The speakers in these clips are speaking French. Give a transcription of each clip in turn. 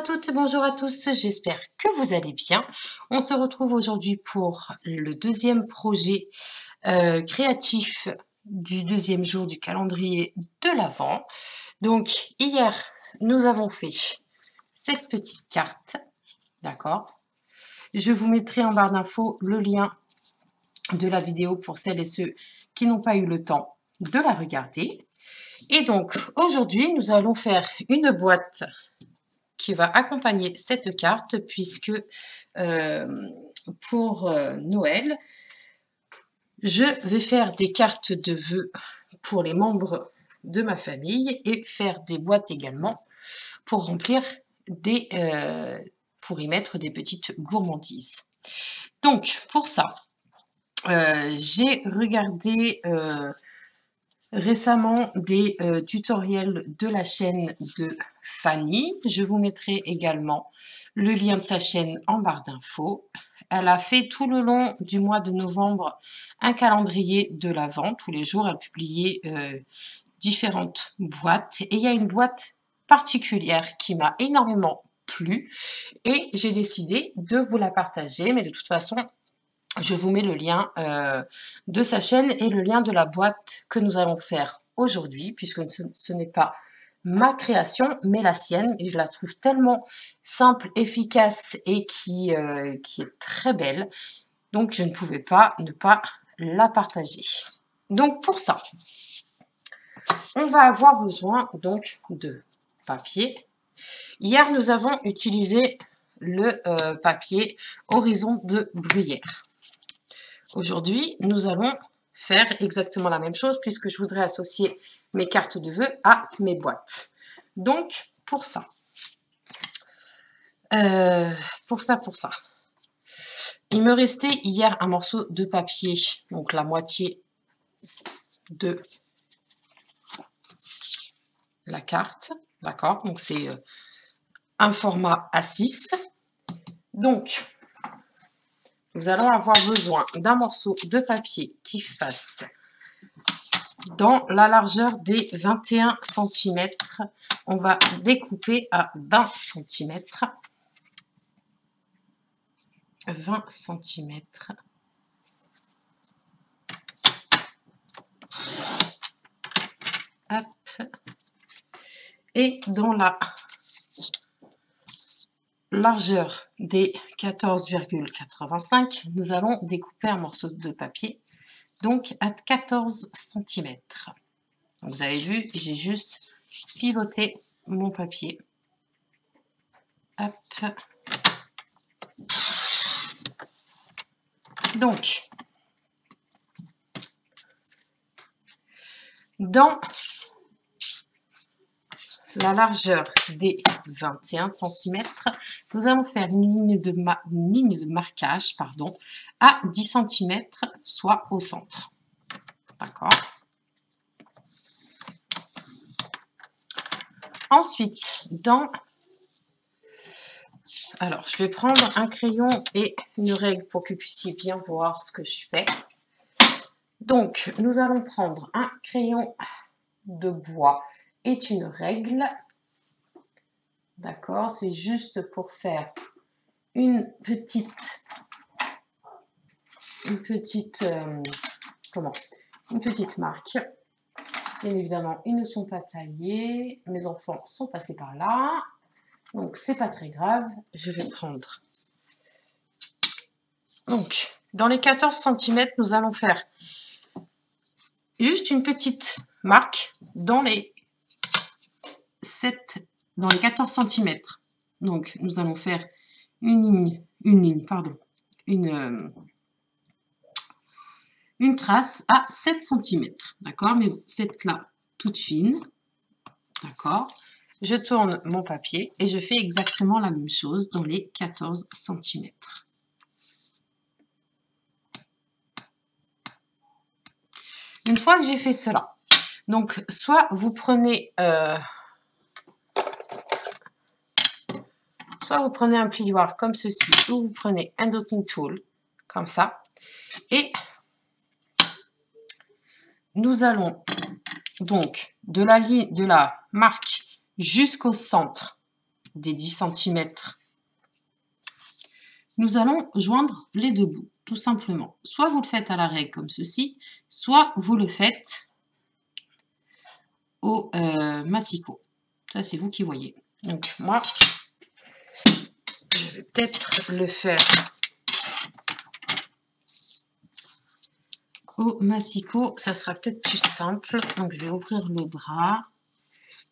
toutes, bonjour à tous, j'espère que vous allez bien. On se retrouve aujourd'hui pour le deuxième projet créatif du deuxième jour du calendrier de l'Avent. Donc hier, nous avons fait cette petite carte, d'accord? Je vous mettrai en barre d'infos le lien de la vidéo pour celles et ceux qui n'ont pas eu le temps de la regarder. Et donc aujourd'hui, nous allons faire une boîte qui va accompagner cette carte puisque pour Noël, je vais faire des cartes de vœux pour les membres de ma famille et faire des boîtes également pour remplir pour y mettre des petites gourmandises. Donc pour ça, j'ai regardé récemment des tutoriels de la chaîne de Fanny. Je vous mettrai également le lien de sa chaîne en barre d'infos. Elle a fait tout le long du mois de novembre un calendrier de l'Avent. Tous les jours, elle publiait différentes boîtes. Et il y a une boîte particulière qui m'a énormément plu. Et j'ai décidé de vous la partager. Mais de toute façon, je vous mets le lien de sa chaîne et le lien de la boîte que nous allons faire aujourd'hui, puisque ce n'est pas ma création, mais la sienne. Et je la trouve tellement simple, efficace et qui est très belle. Donc, je ne pouvais pas ne pas la partager. Donc, pour ça, on va avoir besoin donc de papier. Hier, nous avons utilisé le papier Horizon de Bruyère. Aujourd'hui, nous allons faire exactement la même chose puisque je voudrais associer mes cartes de vœux à mes boîtes. Donc, pour ça, il me restait hier un morceau de papier, donc la moitié de la carte, d'accord? Donc, c'est un format A6. Donc, nous allons avoir besoin d'un morceau de papier qui fasse dans la largeur des 21 cm. On va découper à 20 cm. 20 cm. Hop. Et dans la largeur des 14,85, nous allons découper un morceau de papier, donc à 14 cm. Donc vous avez vu, j'ai juste pivoté mon papier. Hop. Donc, dans la largeur des 21 cm, nous allons faire une ligne de marquage à 10 cm, soit au centre. D'accord. Ensuite, alors, je vais prendre un crayon et une règle pour que vous puissiez bien voir ce que je fais. Donc, nous allons prendre un crayon de bois et une règle. D'accord, c'est juste pour faire une petite marque. Bien évidemment, ils ne sont pas taillés. Mes enfants sont passés par là. Donc, c'est pas très grave. Je vais prendre. Donc, dans les 14 cm, nous allons faire juste une petite marque dans les 14 cm. Donc, nous allons faire une trace à 7 cm. D'accord? Mais faites-la toute fine. D'accord? Je tourne mon papier et je fais exactement la même chose dans les 14 cm. Une fois que j'ai fait cela, donc soit vous prenez un plioir comme ceci, ou vous prenez un dotting tool comme ça, et nous allons donc de la marque jusqu'au centre des 10 cm. Nous allons joindre les deux bouts, tout simplement. Soit vous le faites à la règle comme ceci, soit vous le faites au massicot. Ça, c'est vous qui voyez. Donc, moi, je vais peut-être le faire au massicot. Ça sera peut-être plus simple. Donc, je vais ouvrir le bras.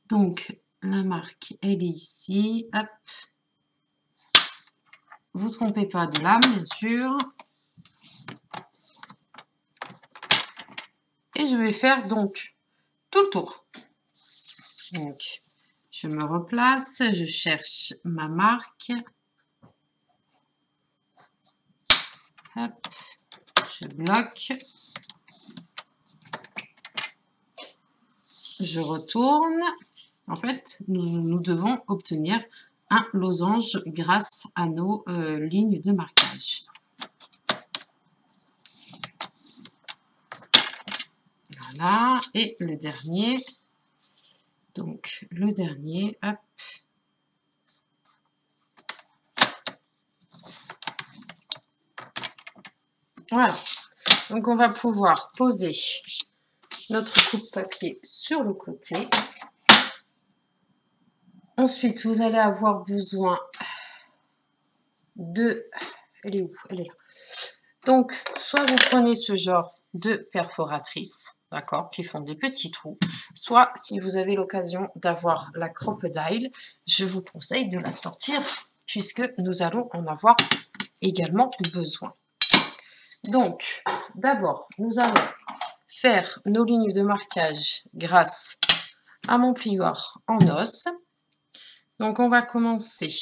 Donc, la marque, elle est ici. Hop. Vous ne trompez pas de lame, bien sûr. Et je vais faire donc tout le tour. Donc, je me replace, je cherche ma marque. Hop, je bloque. Je retourne. En fait, nous devons obtenir un losange grâce à nos lignes de marquage. Voilà, et le dernier. Donc, le dernier, hop. Voilà. Donc, on va pouvoir poser notre coupe-papier sur le côté. Ensuite, vous allez avoir besoin de... Elle est où? Elle est là. Donc, soit vous prenez ce genre de perforatrices, d'accord, qui font des petits trous, soit si vous avez l'occasion d'avoir la crocodile, je vous conseille de la sortir puisque nous allons en avoir également besoin. Donc, d'abord, nous allons faire nos lignes de marquage grâce à mon plioir en os. Donc, on va commencer.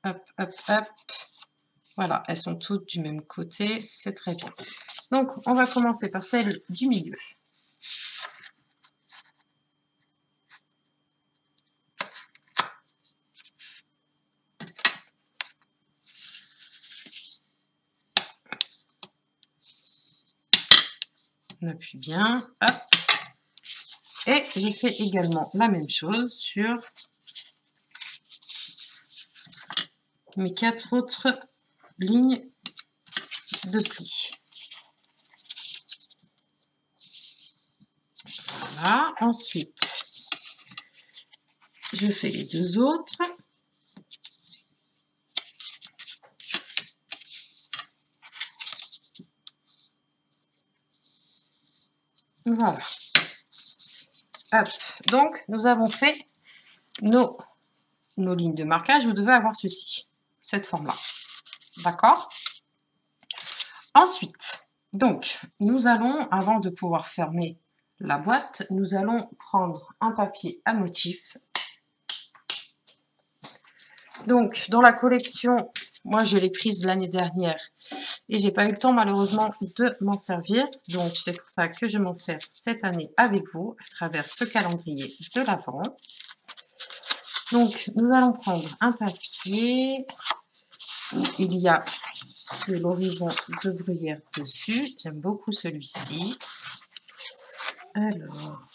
Hop, hop, hop. Voilà, elles sont toutes du même côté, c'est très bien. Donc, on va commencer par celle du milieu. On appuie bien, hop. Et je fais également la même chose sur mes 4 autres lignes de plis. Voilà, ensuite, je fais les 2 autres. Voilà. Hop. Donc, nous avons fait nos lignes de marquage. Vous devez avoir ceci, cette forme-là. D'accord? Ensuite, donc, nous allons, avant de pouvoir fermer la boîte, nous allons prendre un papier à motif. Donc, dans la collection, moi, je l'ai prise l'année dernière et j'ai pas eu le temps, malheureusement, de m'en servir. Donc, c'est pour ça que je m'en sers cette année avec vous, à travers ce calendrier de l'Avent. Donc, nous allons prendre un papier. Il y a de l'horizon de bruyère dessus. J'aime beaucoup celui-ci. Alors,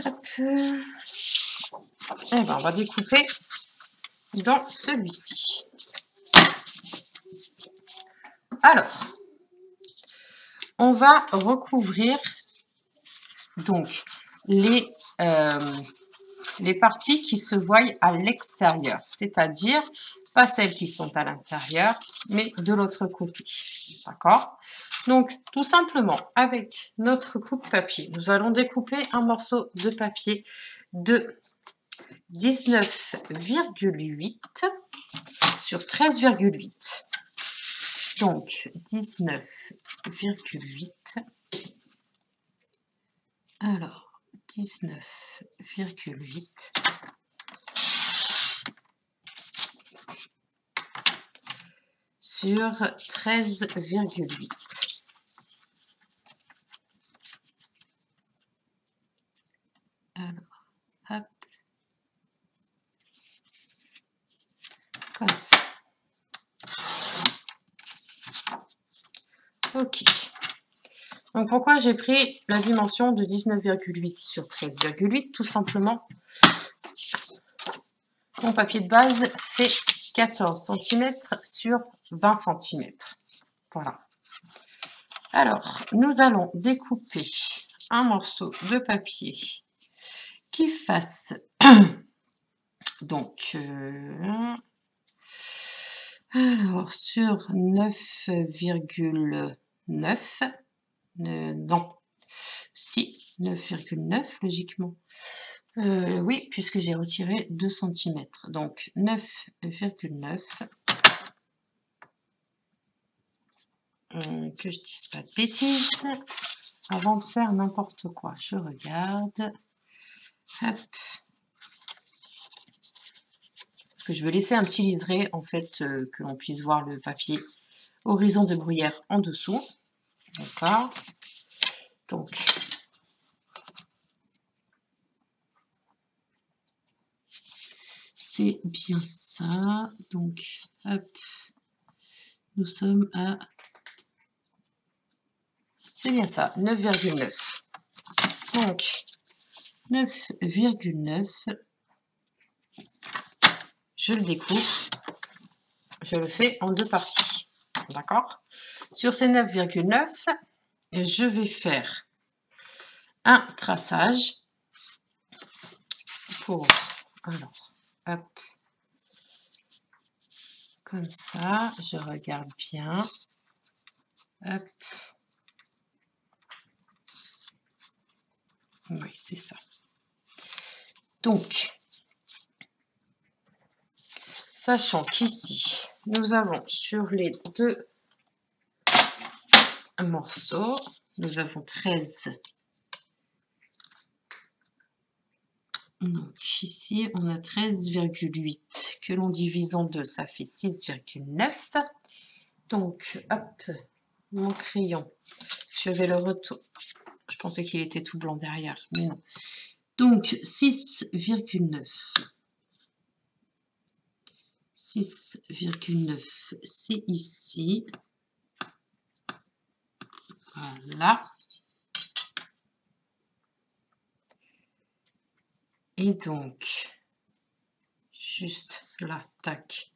hop. Eh ben, on va découper dans celui-ci. Alors, on va recouvrir donc les parties qui se voient à l'extérieur, c'est-à-dire pas celles qui sont à l'intérieur, mais de l'autre côté. D'accord? Donc, tout simplement, avec notre coupe-papier, nous allons découper un morceau de papier de 19,8 sur 13,8. Donc, 19,8. Alors, 19,8. Sur 13,8. Alors, hop. Comme ça. Ok. Donc, pourquoi j'ai pris la dimension de 19,8 sur 13,8? Tout simplement Mon papier de base fait 14 cm sur 20 cm. Voilà. Alors, nous allons découper un morceau de papier qui fasse donc alors sur 9,9 non, si 9,9 logiquement. Oui, puisque j'ai retiré 2 cm. Donc 9,9. Que je dise pas de bêtises. Avant de faire n'importe quoi, je regarde. Hop. Parce que je veux laisser un petit liseré, en fait, que l'on puisse voir le papier horizon de bruyère en dessous. D'accord. Donc, c'est bien ça. Donc, hop. Nous sommes à... C'est bien ça, 9,9. Donc, 9,9. Je le découpe. Je le fais en deux parties. D'accord? Sur ces 9,9, je vais faire un traçage pour... Alors, hop. Comme ça, je regarde bien. Hop. Oui, c'est ça. Donc, sachant qu'ici, nous avons sur les deux morceaux, nous avons 13. Donc ici, on a 13,8 que l'on divise en deux, ça fait 6,9. Donc, hop, mon crayon, je vais le retourner. Je pensais qu'il était tout blanc derrière, mais non. Donc, 6,9. 6,9, c'est ici. Voilà. Et donc, juste là, tac.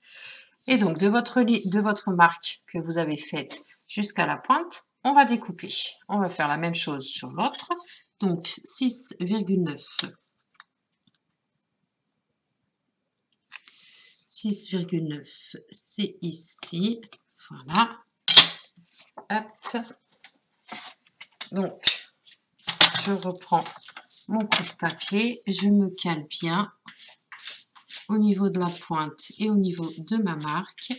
Et donc, de votre marque que vous avez faite jusqu'à la pointe, on va découper. On va faire la même chose sur l'autre. Donc, 6,9. 6,9, c'est ici. Voilà. Hop. Donc, je reprends mon coup de papier. Je me cale bien au niveau de la pointe et au niveau de ma marque.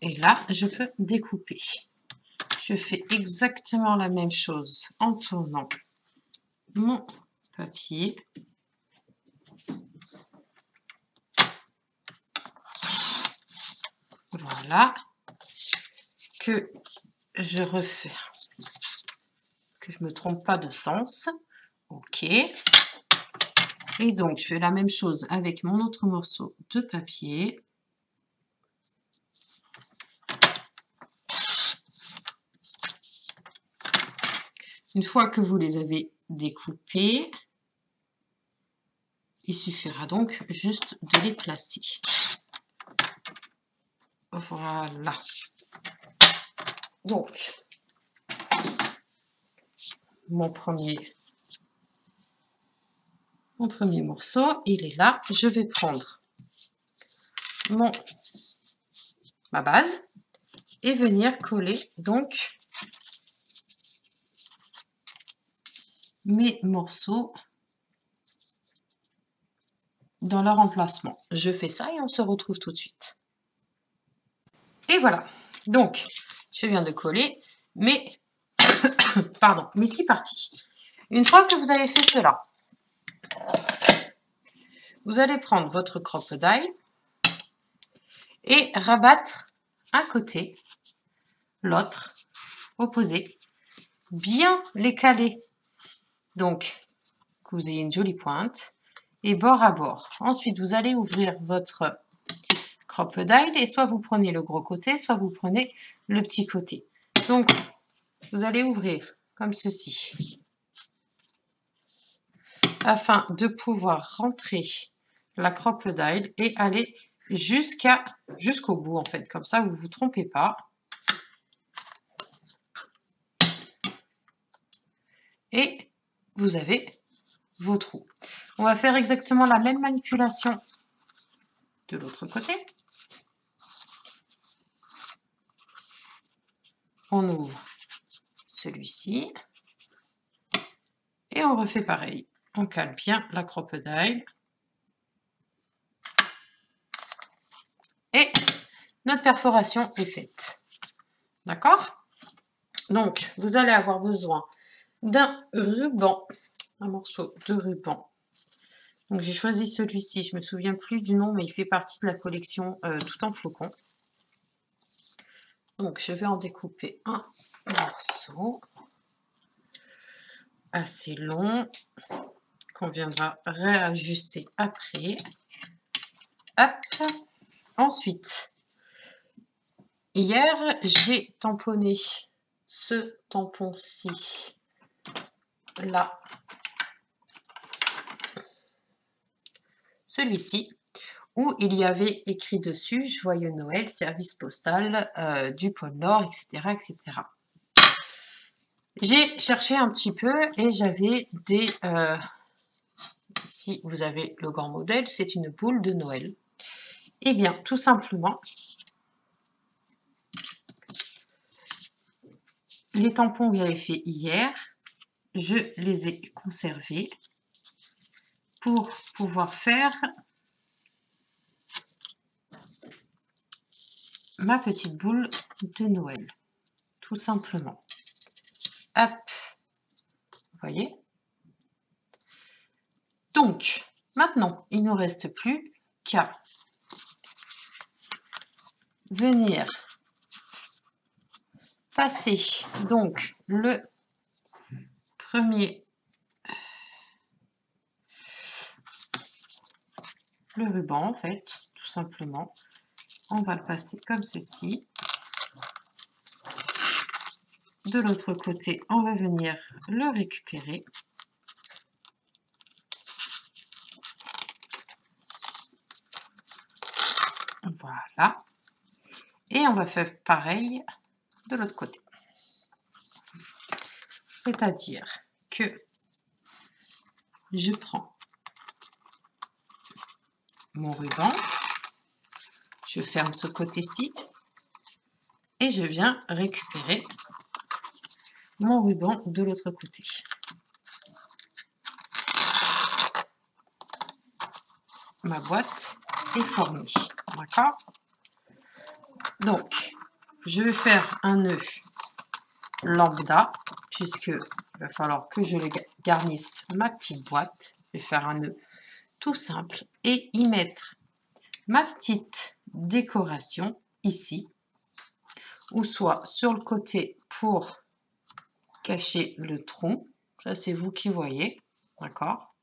Et là, je peux découper. Je fais exactement la même chose en tournant mon papier. Voilà. Que je refais. Que je ne me trompe pas de sens. OK. Et donc, je fais la même chose avec mon autre morceau de papier. Une fois que vous les avez découpés, il suffira donc juste de les placer. Voilà. Donc, mon premier morceau, il est là. Je vais prendre ma base et venir coller donc mes morceaux dans leur emplacement. Je fais ça et on se retrouve tout de suite. Et voilà. Donc, je viens de coller, mais pardon, mais c'est parti. Une fois que vous avez fait cela, vous allez prendre votre crocodile et rabattre un côté, l'autre, opposé, bien les caler. Donc, que vous ayez une jolie pointe et bord à bord. Ensuite, vous allez ouvrir votre crocodile et soit vous prenez le gros côté, soit vous prenez le petit côté. Donc, vous allez ouvrir comme ceci. afin de pouvoir rentrer la crocodile et aller jusqu'au bout en fait. Comme ça, vous ne vous trompez pas. Et vous avez vos trous. On va faire exactement la même manipulation de l'autre côté. On ouvre celui-ci et on refait pareil. On cale bien la crocodile et notre perforation est faite. D'accord? Donc, vous allez avoir besoin d'un ruban, un morceau de ruban. Donc, j'ai choisi celui-ci. Je ne me souviens plus du nom, mais il fait partie de la collection Tout en flocons. Donc, je vais en découper un morceau assez long qu'on viendra réajuster après. Hop. Ensuite, hier, j'ai tamponné ce tampon-ci, là, celui-ci, où il y avait écrit dessus « Joyeux Noël, service postal du pôle Nord, etc. etc. » J'ai cherché un petit peu et j'avais des... si vous avez le grand modèle, c'est une boule de Noël. Eh bien, tout simplement, les tampons que j'avais fait hier, je les ai conservés pour pouvoir faire ma petite boule de Noël, tout simplement. Hop, vous voyez? Donc, maintenant, il ne nous reste plus qu'à venir passer donc le ruban en fait, tout simplement. On va le passer comme ceci. De l'autre côté, on va venir le récupérer. Voilà. Et on va faire pareil de l'autre côté. C'est-à-dire que je prends mon ruban, je ferme ce côté-ci et je viens récupérer mon ruban de l'autre côté. Ma boîte est formée, d'accord? Donc, je vais faire un nœud lambda, puisque il va falloir que je garnisse ma petite boîte. Je vais faire un nœud tout simple et y mettre ma petite décoration ici, ou soit sur le côté pour cacher le tronc. Ça, c'est vous qui voyez, d'accord?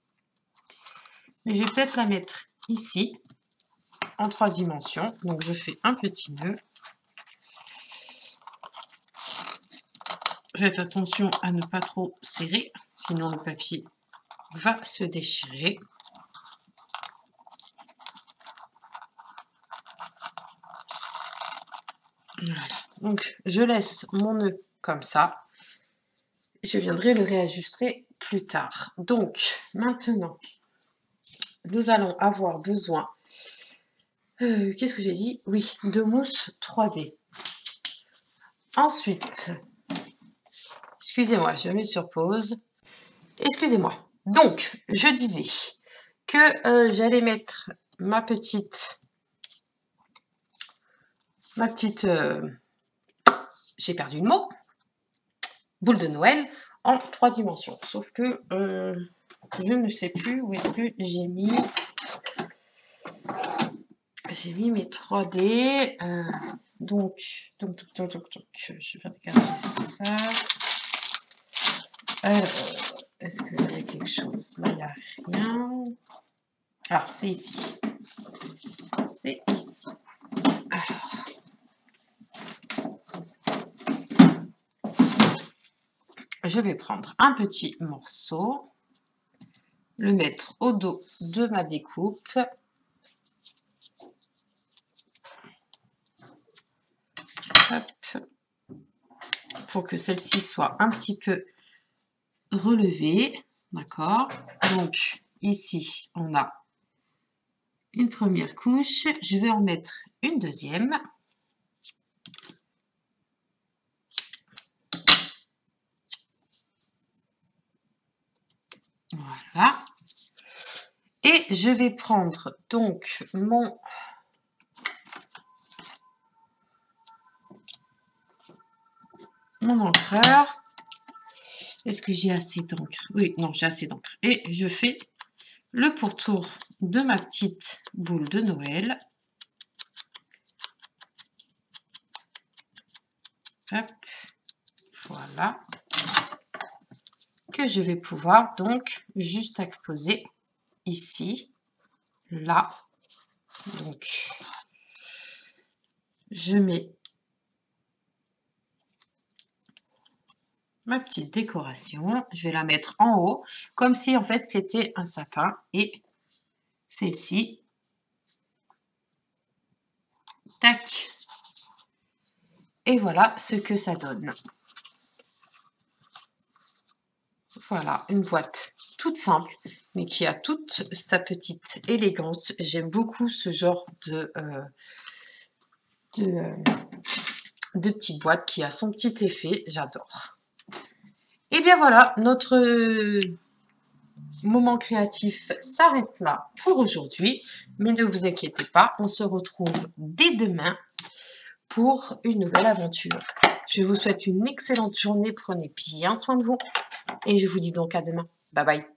Mais je vais peut-être la mettre ici, en 3 dimensions. Donc, je fais un petit nœud. Faites attention à ne pas trop serrer, sinon le papier va se déchirer. Voilà. Donc, je laisse mon nœud comme ça. Je viendrai le réajuster plus tard. Donc, maintenant, nous allons avoir besoin, qu'est-ce que j'ai dit? Oui, de mousse 3D. Ensuite, excusez-moi, je mets sur pause. Excusez-moi. Donc, je disais que j'allais mettre ma petite, j'ai perdu le mot, boule de Noël en 3 dimensions. Sauf que je ne sais plus où est-ce que j'ai mis mes 3D. Donc, je vais regarder ça. Est-ce qu'il y a quelque chose? Là, il n'y a rien. Ah, c'est ici. C'est ici. Alors. Je vais prendre un petit morceau le mettre au dos de ma découpe. Hop. Pour que celle-ci soit un petit peu relevée. D'accord. Donc, ici, on a une première couche. Je vais en mettre une deuxième. Voilà. Et je vais prendre donc mon encreur. Est-ce que j'ai assez d'encre? Oui, non, j'ai assez d'encre. Et je fais le pourtour de ma petite boule de Noël. Hop, voilà. Que je vais pouvoir donc juste apposer ici, là. Donc, je mets ma petite décoration. Je vais la mettre en haut, comme si en fait c'était un sapin. Et celle-ci, tac. Et voilà ce que ça donne. Voilà, une boîte toute simple, mais qui a toute sa petite élégance. J'aime beaucoup ce genre de petite boîte qui a son petit effet. J'adore. Et bien voilà, notre moment créatif s'arrête là pour aujourd'hui. Mais ne vous inquiétez pas, on se retrouve dès demain pour une nouvelle aventure. Je vous souhaite une excellente journée. Prenez bien soin de vous. Et je vous dis donc à demain. Bye bye.